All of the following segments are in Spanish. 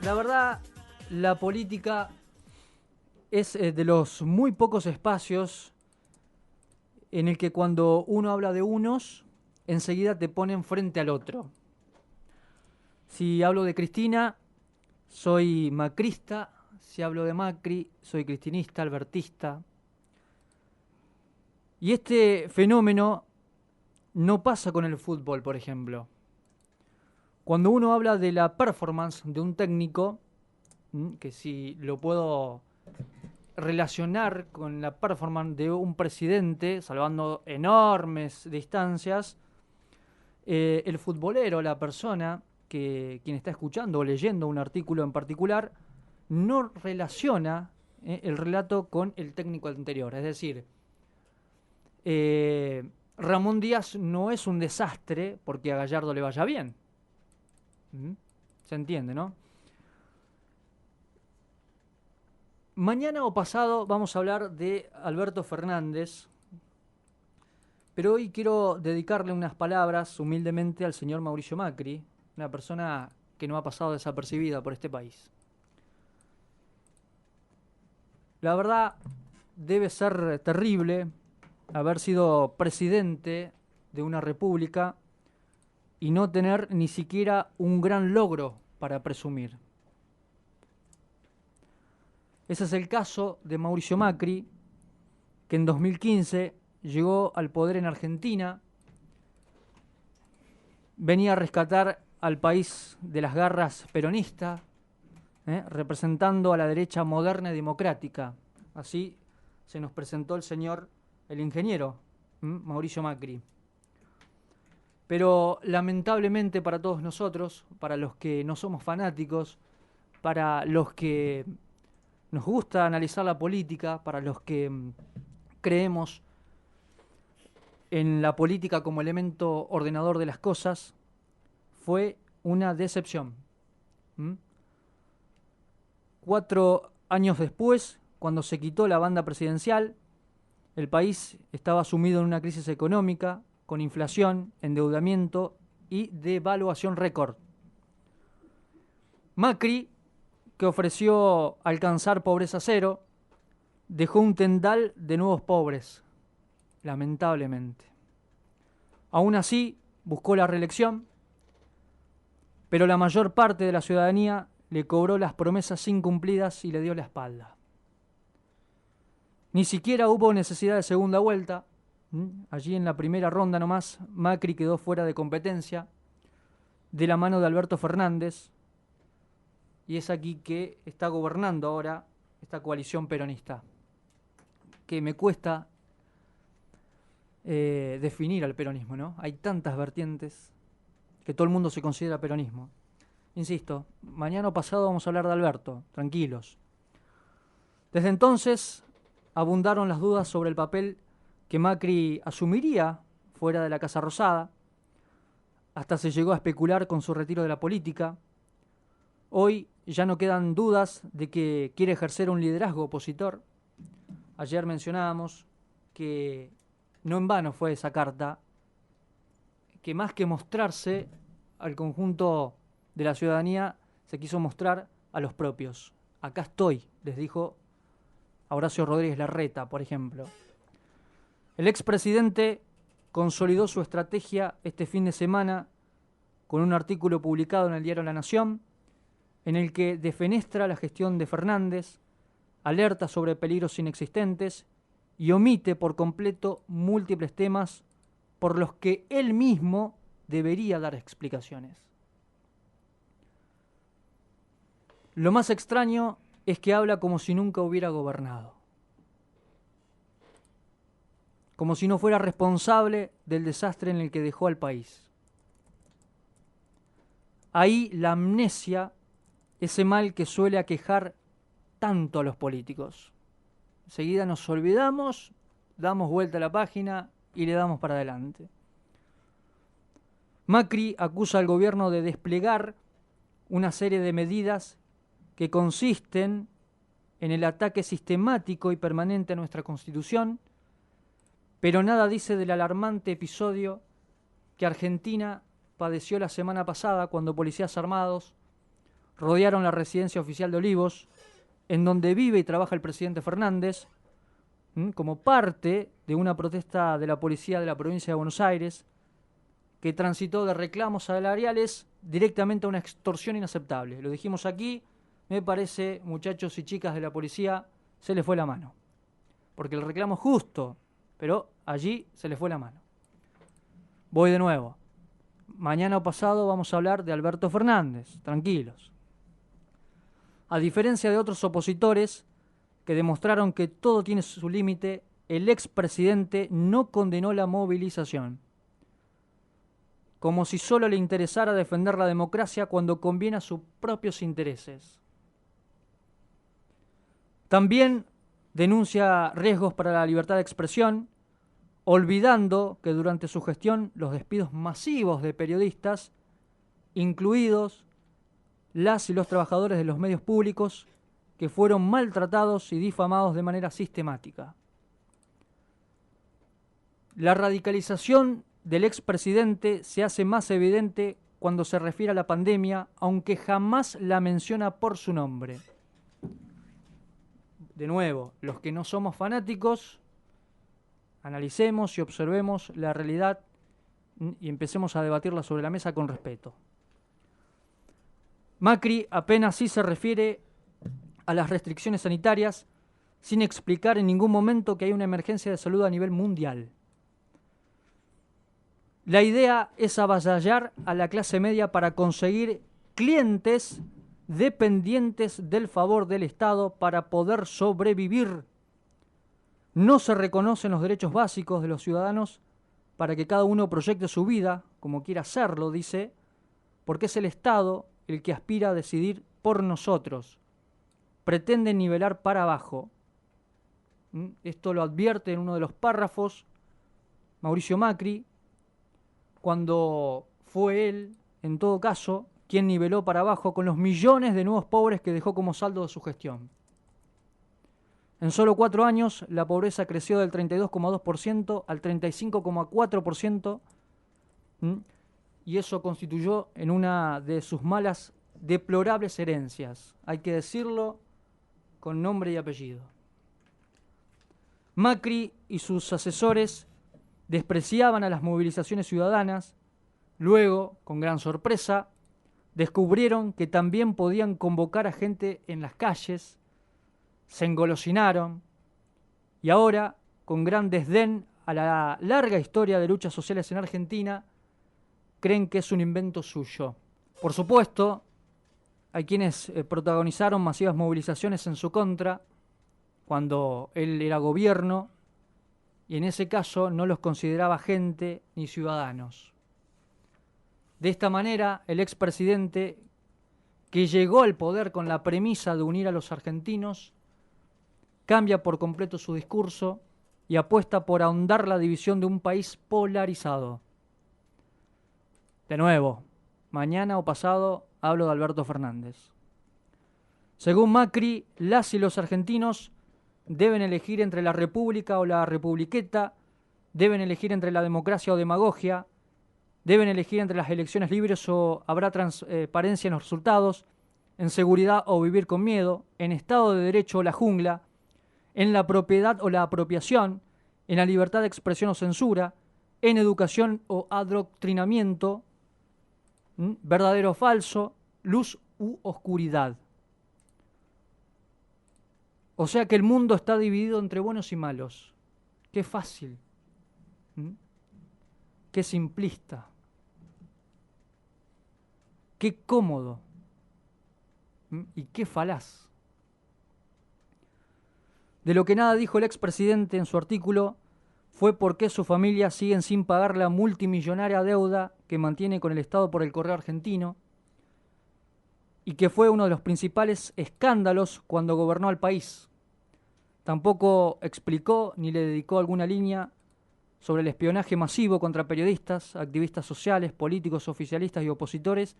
La verdad, la política es de los muy pocos espacios en el que cuando uno habla de unos, enseguida te ponen frente al otro. Si hablo de Cristina, soy macrista. Si hablo de Macri, soy cristinista, albertista. Y este fenómeno no pasa con el fútbol, por ejemplo. Cuando uno habla de la performance de un técnico, que si lo puedo relacionar con la performance de un presidente, salvando enormes distancias, el futbolero, la persona, quien está escuchando o leyendo un artículo en particular, no relaciona el relato con el técnico anterior. Es decir, Ramón Díaz no es un desastre porque a Gallardo le vaya bien. ¿Mm? ¿Se entiende, no? Mañana o pasado vamos a hablar de Alberto Fernández, pero hoy quiero dedicarle unas palabras humildemente al señor Mauricio Macri, una persona que no ha pasado desapercibida por este país. La verdad, debe ser terrible haber sido presidente de una república y no tener ni siquiera un gran logro para presumir. Ese es el caso de Mauricio Macri, que en 2015 llegó al poder en Argentina, venía a rescatar al país de las garras peronistas, representando a la derecha moderna y democrática. Así se nos presentó el señor, el ingeniero, Mauricio Macri. Pero lamentablemente para todos nosotros, para los que no somos fanáticos, para los que nos gusta analizar la política, para los que creemos en la política como elemento ordenador de las cosas, fue una decepción. 4 años después, cuando se quitó la banda presidencial, el país estaba sumido en una crisis económica, con inflación, endeudamiento y devaluación récord. Macri, que ofreció alcanzar pobreza cero, dejó un tendal de nuevos pobres, lamentablemente. Aún así, buscó la reelección, pero la mayor parte de la ciudadanía le cobró las promesas incumplidas y le dio la espalda. Ni siquiera hubo necesidad de segunda vuelta. Allí en la primera ronda nomás, Macri quedó fuera de competencia de la mano de Alberto Fernández, y es aquí que está gobernando ahora esta coalición peronista, que me cuesta definir al peronismo, ¿no? Hay tantas vertientes que todo el mundo se considera peronismo. Insisto, mañana o pasado vamos a hablar de Alberto, tranquilos. Desde entonces abundaron las dudas sobre el papel que Macri asumiría fuera de la Casa Rosada. Hasta se llegó a especular con su retiro de la política. Hoy ya no quedan dudas de que quiere ejercer un liderazgo opositor. Ayer mencionábamos que no en vano fue esa carta, que más que mostrarse al conjunto de la ciudadanía, se quiso mostrar a los propios. Acá estoy, les dijo a Horacio Rodríguez Larreta, por ejemplo. El expresidente consolidó su estrategia este fin de semana con un artículo publicado en el diario La Nación, en el que defenestra la gestión de Fernández, alerta sobre peligros inexistentes y omite por completo múltiples temas por los que él mismo debería dar explicaciones. Lo más extraño es que habla como si nunca hubiera gobernado, como si no fuera responsable del desastre en el que dejó al país. Ahí la amnesia, ese mal que suele aquejar tanto a los políticos. Enseguida nos olvidamos, damos vuelta a la página y le damos para adelante. Macri acusa al gobierno de desplegar una serie de medidas que consisten en el ataque sistemático y permanente a nuestra Constitución, pero nada dice del alarmante episodio que Argentina padeció la semana pasada cuando policías armados rodearon la residencia oficial de Olivos, en donde vive y trabaja el presidente Fernández, como parte de una protesta de la policía de la provincia de Buenos Aires, que transitó de reclamos salariales directamente a una extorsión inaceptable. Lo dijimos aquí, me parece, muchachos y chicas de la policía, se les fue la mano. Porque el reclamo es justo, pero allí se les fue la mano. Voy de nuevo. Mañana o pasado vamos a hablar de Alberto Fernández, tranquilos. A diferencia de otros opositores que demostraron que todo tiene su límite, el expresidente no condenó la movilización, como si solo le interesara defender la democracia cuando conviene a sus propios intereses. También denuncia riesgos para la libertad de expresión, olvidando que durante su gestión los despidos masivos de periodistas, incluidos las y los trabajadores de los medios públicos, que fueron maltratados y difamados de manera sistemática. La radicalización del expresidente se hace más evidente cuando se refiere a la pandemia, aunque jamás la menciona por su nombre. De nuevo, los que no somos fanáticos, analicemos y observemos la realidad y empecemos a debatirla sobre la mesa con respeto. Macri apenas sí se refiere a las restricciones sanitarias, sin explicar en ningún momento que hay una emergencia de salud a nivel mundial. La idea es avasallar a la clase media para conseguir clientes dependientes del favor del Estado para poder sobrevivir. No se reconocen los derechos básicos de los ciudadanos para que cada uno proyecte su vida como quiera hacerlo, dice, porque es el Estado el que aspira a decidir por nosotros. Pretende nivelar para abajo. Esto lo advierte en uno de los párrafos Mauricio Macri, cuando fue él, en todo caso, quien niveló para abajo con los millones de nuevos pobres que dejó como saldo de su gestión. En solo 4 años, la pobreza creció del 32,2% al 35,4%, y eso constituyó en una de sus malas, deplorables herencias. Hay que decirlo con nombre y apellido. Macri y sus asesores despreciaban a las movilizaciones ciudadanas. Luego, con gran sorpresa, descubrieron que también podían convocar a gente en las calles, se engolosinaron y ahora, con gran desdén a la larga historia de luchas sociales en Argentina, creen que es un invento suyo. Por supuesto, hay quienes protagonizaron masivas movilizaciones en su contra cuando él era gobierno, y en ese caso no los consideraba gente ni ciudadanos. De esta manera, el expresidente, que llegó al poder con la premisa de unir a los argentinos, cambia por completo su discurso y apuesta por ahondar la división de un país polarizado. De nuevo, mañana o pasado hablo de Alberto Fernández. Según Macri, las y los argentinos deben elegir entre la república o la republiqueta, deben elegir entre la democracia o demagogia, deben elegir entre las elecciones libres o habrá transparencia en los resultados, en seguridad o vivir con miedo, en Estado de Derecho o la jungla, en la propiedad o la apropiación, en la libertad de expresión o censura, en educación o adoctrinamiento, verdadero o falso, luz u oscuridad. O sea que el mundo está dividido entre buenos y malos. Qué fácil. Qué simplista. Qué cómodo. Y qué falaz. De lo que nada dijo el expresidente en su artículo fue por qué su familia siguen sin pagar la multimillonaria deuda que mantiene con el Estado por el correo argentino y que fue uno de los principales escándalos cuando gobernó al país. Tampoco explicó ni le dedicó alguna línea sobre el espionaje masivo contra periodistas, activistas sociales, políticos, oficialistas y opositores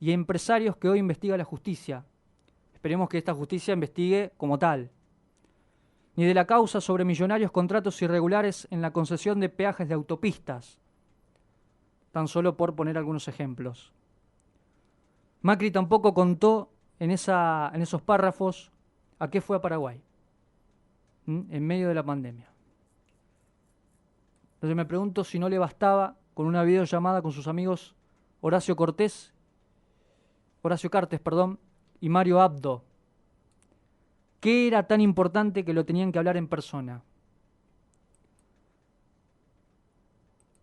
y empresarios que hoy investiga la justicia. Esperemos que esta justicia investigue como tal. Ni de la causa sobre millonarios contratos irregulares en la concesión de peajes de autopistas, tan solo por poner algunos ejemplos. Macri tampoco contó en esos párrafos a qué fue a Paraguay en medio de la pandemia. Entonces me pregunto si no le bastaba con una videollamada con sus amigos Horacio Cartes, y Mario Abdo. ¿Qué era tan importante que lo tenían que hablar en persona?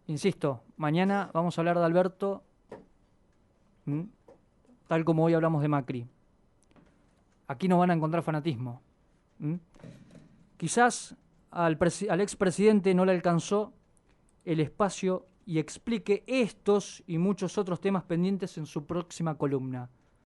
Insisto, mañana vamos a hablar de Alberto, tal como hoy hablamos de Macri. Aquí no van a encontrar fanatismo. Quizás al expresidente no le alcanzó el espacio y explique estos y muchos otros temas pendientes en su próxima columna.